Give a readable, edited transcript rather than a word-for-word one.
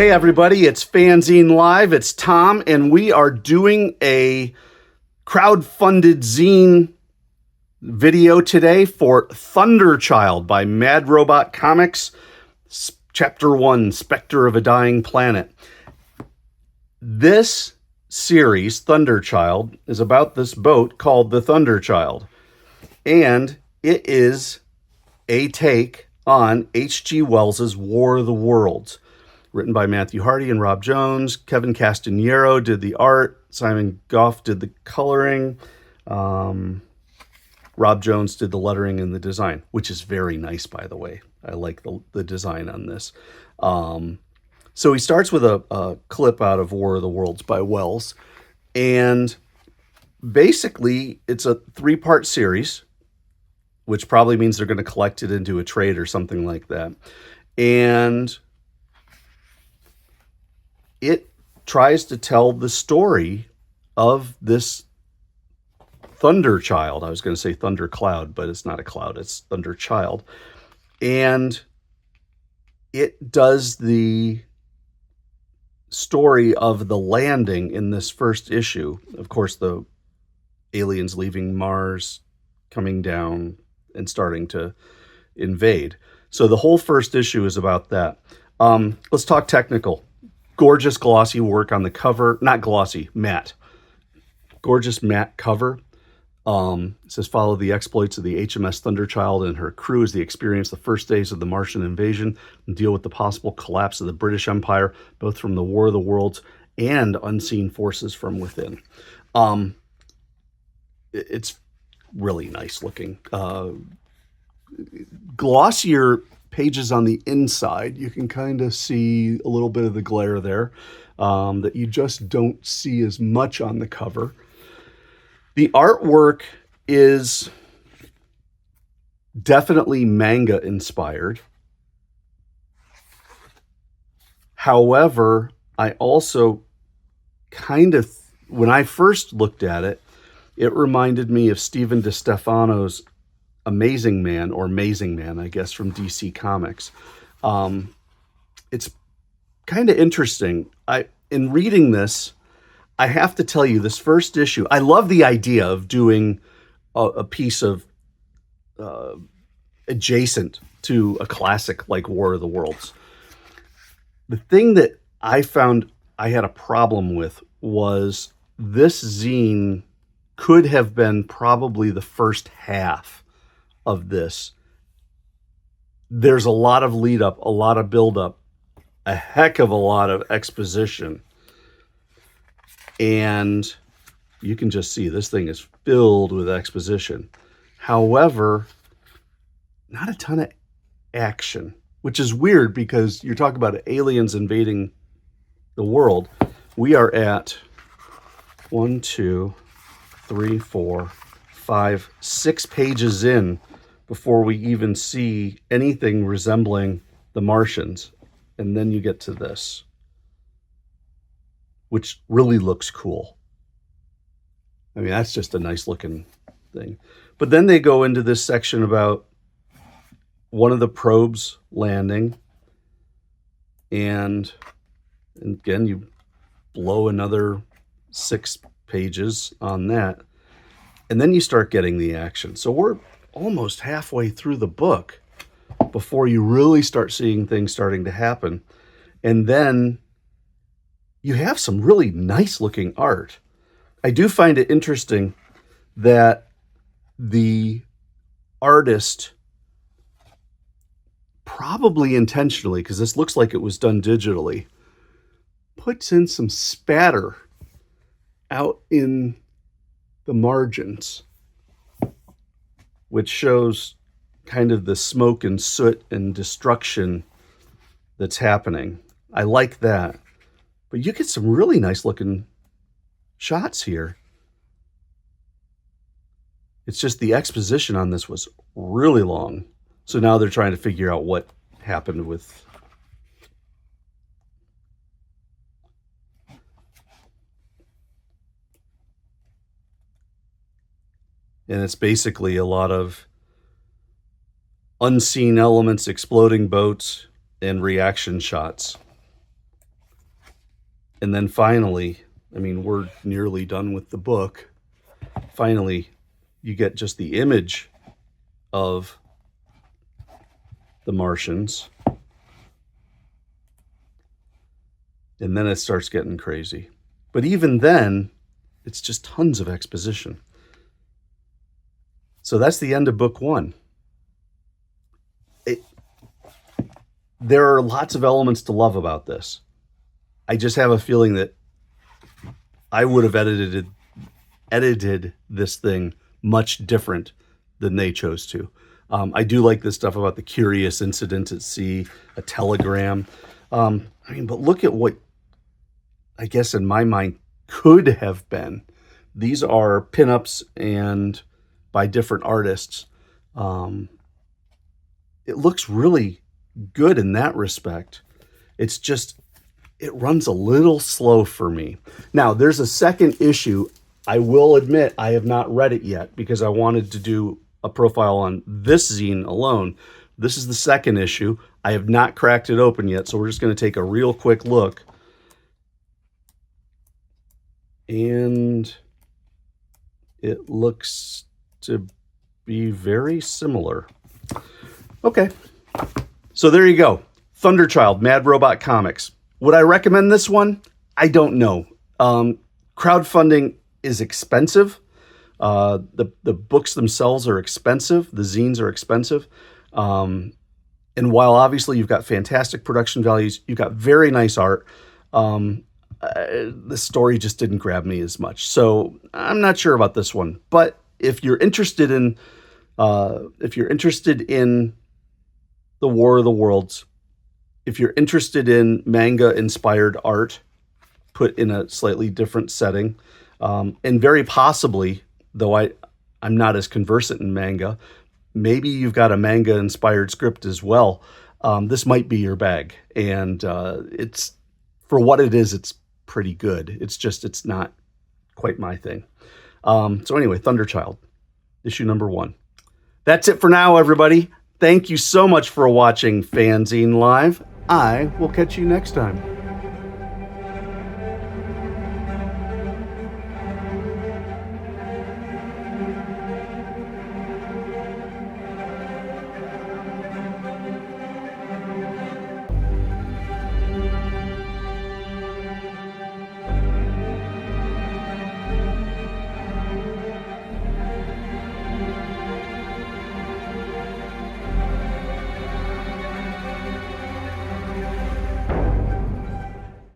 Hey everybody, it's FANzine Live. It's Tom, and we are doing a crowdfunded zine video today for Thunderchild by Mad Robot Comics, Chapter 1, Spectre of a Dying Planet. This series, Thunderchild, is about this boat called the Thunderchild, and it is a take on H.G. Wells's War of the Worlds. Written by Matthew Hardy and Rob Jones. Kevin Castanero did the art. Simon Goff did the coloring. Rob Jones did the lettering and the design, which is very nice, by the way. I like the design on this. So he starts with a clip out of War of the Worlds by Wells. And basically, it's a 3-part series, which probably means they're going to collect it into a trade or something like that. And it tries to tell the story of this Thunderchild. I was going to say Thundercloud, but it's not a cloud. It's Thunderchild. And it does the story of the landing in this first issue. Of course, the aliens leaving Mars, coming down, and starting to invade. So the whole first issue is about that. Let's talk technical. Gorgeous glossy work on the cover. Not glossy, matte. Gorgeous matte cover. It says, follow the exploits of the HMS Thunderchild and her crew as they experience the first days of the Martian invasion and deal with the possible collapse of the British Empire, both from the War of the Worlds and unseen forces from within. It's really nice looking. Glossier pages on the inside. You can kind of see a little bit of the glare there that you just don't see as much on the cover. The artwork is definitely manga inspired. However, I also kind of, when I first looked at it, it reminded me of Stephen DeStefano's Amazing Man, or Mazing Man, I guess, from DC Comics. It's kind of interesting. In reading this, I have to tell you, this first issue, I love the idea of doing a piece of adjacent to a classic like War of the Worlds. The thing that I found I had a problem with was this zine could have been probably the first half of this. There's a lot of lead up, a lot of build up, a heck of a lot of exposition. And you can just see this thing is filled with exposition. However, not a ton of action, which is weird because you're talking about aliens invading the world. We are at 1, 2, 3, 4, 5, 6 pages in before we even see anything resembling the Martians. And then you get to this, which really looks cool. I mean, that's just a nice looking thing. But then they go into this section about one of the probes landing. And again, you blow another 6 pages on that. And then you start getting the action. So we're almost halfway through the book before you really start seeing things starting to happen. And then you have some really nice looking art. I do find it interesting that the artist, probably intentionally, because this looks like it was done digitally, puts in some spatter out in the margins, which shows kind of the smoke and soot and destruction that's happening. I like that. But you get some really nice looking shots here. It's just the exposition on this was really long. So now they're trying to figure out what happened with... And it's basically a lot of unseen elements, exploding boats, and reaction shots. And then finally, I mean, we're nearly done with the book. Finally, you get just the image of the Martians. And then it starts getting crazy. But even then, it's just tons of exposition. So that's the end of book one. There are lots of elements to love about this. I just have a feeling that I would have edited this thing much different than they chose to. I do like this stuff about the curious incident at sea, a telegram. But look at what, I guess in my mind, could have been. These are pinups and by different artists. It looks really good in that respect. It's just, it runs a little slow for me. Now, there's a second issue. I will admit I have not read it yet because I wanted to do a profile on this zine alone. This is the second issue. I have not cracked it open yet, so we're just going to take a real quick look. And it looks to be very similar. Okay, so there you go. Thunderchild, Mad Robot Comics. Would I recommend this one? I don't know. Crowdfunding is expensive. The books themselves are expensive. The zines are expensive. And while obviously you've got fantastic production values, you've got very nice art, the story just didn't grab me as much. So I'm not sure about this one. But if you're interested in the War of the Worlds, if you're interested in manga-inspired art put in a slightly different setting, and very possibly, though I'm not as conversant in manga, maybe you've got a manga-inspired script as well, this might be your bag. And it's, for what it is, it's pretty good. It's not quite my thing. So anyway, Thunderchild, issue number 1. That's it for now, everybody. Thank you so much for watching FANzine Live. I will catch you next time.